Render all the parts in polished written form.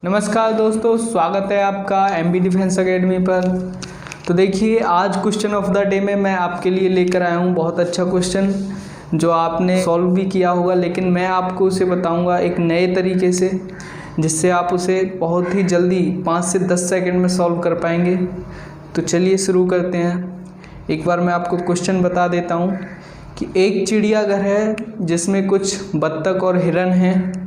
नमस्कार दोस्तों, स्वागत है आपका एमबी डिफेंस एकेडमी पर। तो देखिए, आज क्वेश्चन ऑफ द डे में मैं आपके लिए लेकर आया हूँ बहुत अच्छा क्वेश्चन जो आपने सॉल्व भी किया होगा, लेकिन मैं आपको उसे बताऊँगा एक नए तरीके से, जिससे आप उसे बहुत ही जल्दी 5 से 10 सेकंड में सॉल्व कर पाएंगे। तो चलिए शुरू करते हैं। एक बार मैं आपको क्वेश्चन बता देता हूँ कि एक चिड़ियाघर है जिसमें कुछ बत्तख और हिरन हैं।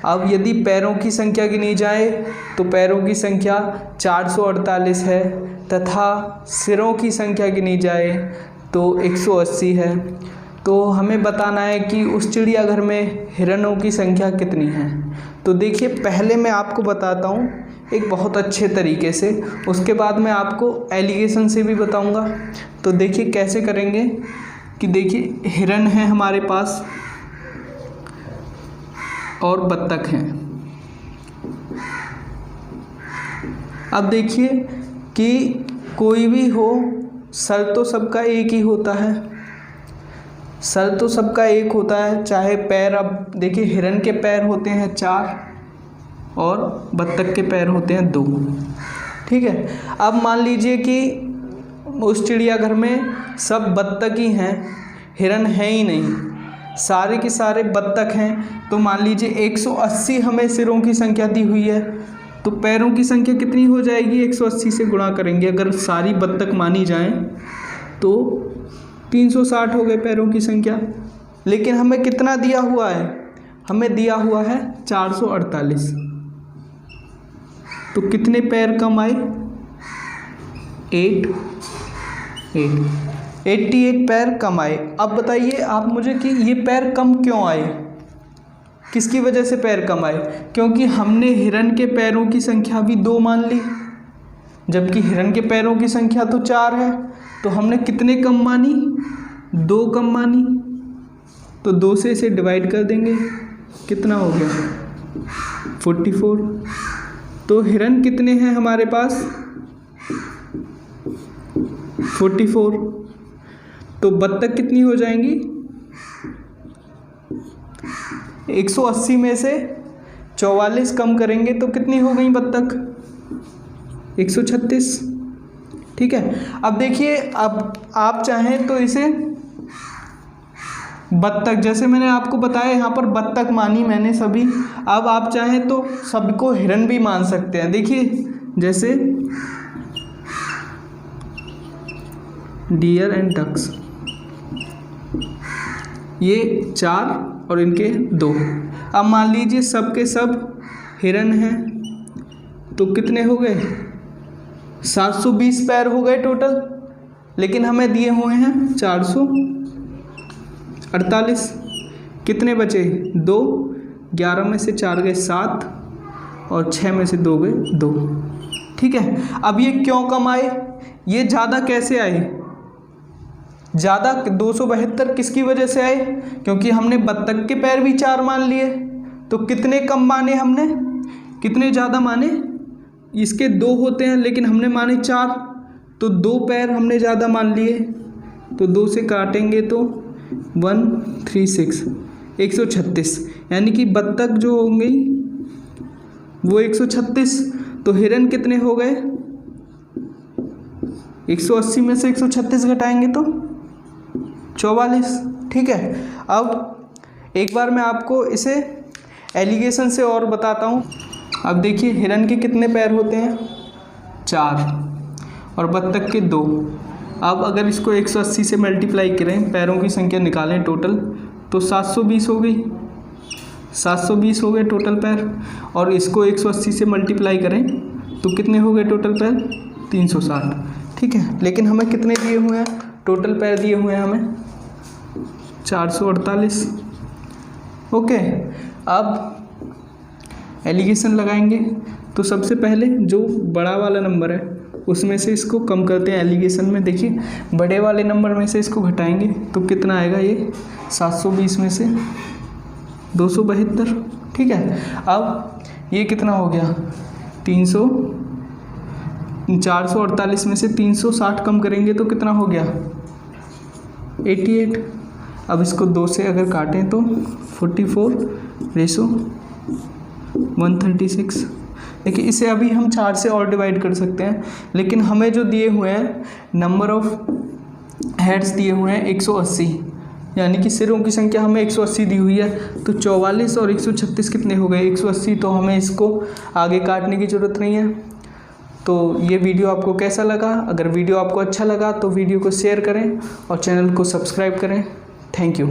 अब यदि पैरों की संख्या गिनी जाए तो पैरों की संख्या 448 है तथा सिरों की संख्या गिनी जाए तो 180 है। तो हमें बताना है कि उस चिड़ियाघर में हिरणों की संख्या कितनी है। तो देखिए, पहले मैं आपको बताता हूँ एक बहुत अच्छे तरीके से, उसके बाद मैं आपको एलिगेशन से भी बताऊँगा। तो देखिए कैसे करेंगे कि देखिए, हिरन है हमारे पास और बत्तख हैं। अब देखिए कि कोई भी हो, सर तो सबका एक ही होता है, सर तो सबका एक होता है, चाहे पैर। अब देखिए, हिरन के पैर होते हैं 4 और बत्तख के पैर होते हैं 2। ठीक है। अब मान लीजिए कि उस चिड़ियाघर में सब बत्तख ही हैं, हिरन है ही नहीं, सारे के सारे बत्तख हैं। तो मान लीजिए 180 हमें सिरों की संख्या दी हुई है, तो पैरों की संख्या कितनी हो जाएगी? 180 से गुणा करेंगे। अगर सारी बत्तख मानी जाएं तो 360 हो गए पैरों की संख्या। लेकिन हमें कितना दिया हुआ है? हमें दिया हुआ है 448। तो कितने पैर कम आए? 88 पैर कम आए। अब बताइए आप मुझे कि ये पैर कम क्यों आए, किसकी वजह से पैर कम आए? क्योंकि हमने हिरन के पैरों की संख्या भी 2 मान ली, जबकि हिरन के पैरों की संख्या तो 4 है। तो हमने कितने कम मानी? 2 कम मानी। तो 2 से इसे डिवाइड कर देंगे, कितना हो गया? 44। तो हिरन कितने हैं हमारे पास? 44। तो बत्तख कितनी हो जाएंगी? 180 में से 44 कम करेंगे तो कितनी हो गई बत्तख? 136। ठीक है। अब देखिए, अब आप चाहें तो इसे बत्तख, जैसे मैंने आपको बताया यहाँ पर बत्तख मानी मैंने सभी। अब आप चाहें तो सबको हिरन भी मान सकते हैं। देखिए, जैसे डियर एंड डक्स, ये 4 और इनके 2। अब मान लीजिए सब के सब हिरन हैं, तो कितने हो गए? 720 पैर हो गए टोटल। लेकिन हमें दिए हुए हैं 448। कितने बचे? 2। 11 में से 4 गए 7 और 6 में से 2 गए 2। ठीक है। अब ये क्यों कम आए? ये ज़्यादा कैसे आए? ज़्यादा 272 किसकी वजह से आए? क्योंकि हमने बत्तख के पैर भी 4 मान लिए। तो कितने कम माने हमने, कितने ज़्यादा माने? इसके 2 होते हैं लेकिन हमने माने 4, तो 2 पैर हमने ज़्यादा मान लिए। तो 2 से काटेंगे तो 136, 136। यानी कि बत्तख जो होंगी वो 136। तो हिरन कितने हो गए? 180 में से 136 घटाएंगे तो 44। ठीक है। अब एक बार मैं आपको इसे एलिगेशन से और बताता हूँ। अब देखिए, हिरन के कितने पैर होते हैं? 4 और बत्तख के 2। अब अगर इसको 180 से मल्टीप्लाई करें, पैरों की संख्या निकालें टोटल, तो 720 हो गई। 720 हो गए टोटल पैर। और इसको 180 से मल्टीप्लाई करें तो कितने हो गए टोटल पैर? 360। ठीक है। लेकिन हमें कितने दिए हुए हैं? टोटल पैर दिए हुए हैं हमें 448। ओके। अब एलिगेशन लगाएंगे। तो सबसे पहले जो बड़ा वाला नंबर है उसमें से इसको कम करते हैं एलिगेशन में। देखिए, बड़े वाले नंबर में से इसको घटाएंगे तो कितना आएगा? ये 720 में से 272। ठीक है। अब ये कितना हो गया? 448 में से 360 कम करेंगे तो कितना हो गया? 88। अब इसको 2 से अगर काटें तो 44 रेशो 136। देखिए इसे अभी हम 4 से और डिवाइड कर सकते हैं, लेकिन हमें जो दिए हुए हैं नंबर ऑफ हेड्स दिए हुए हैं 180, यानी कि सिरों की संख्या हमें 180 दी हुई है। तो 44 और 136 कितने हो गए? 180। तो हमें इसको आगे काटने की ज़रूरत नहीं है। तो ये वीडियो आपको कैसा लगा? अगर वीडियो आपको अच्छा लगा तो वीडियो को शेयर करें और चैनल को सब्सक्राइब करें। Thank you.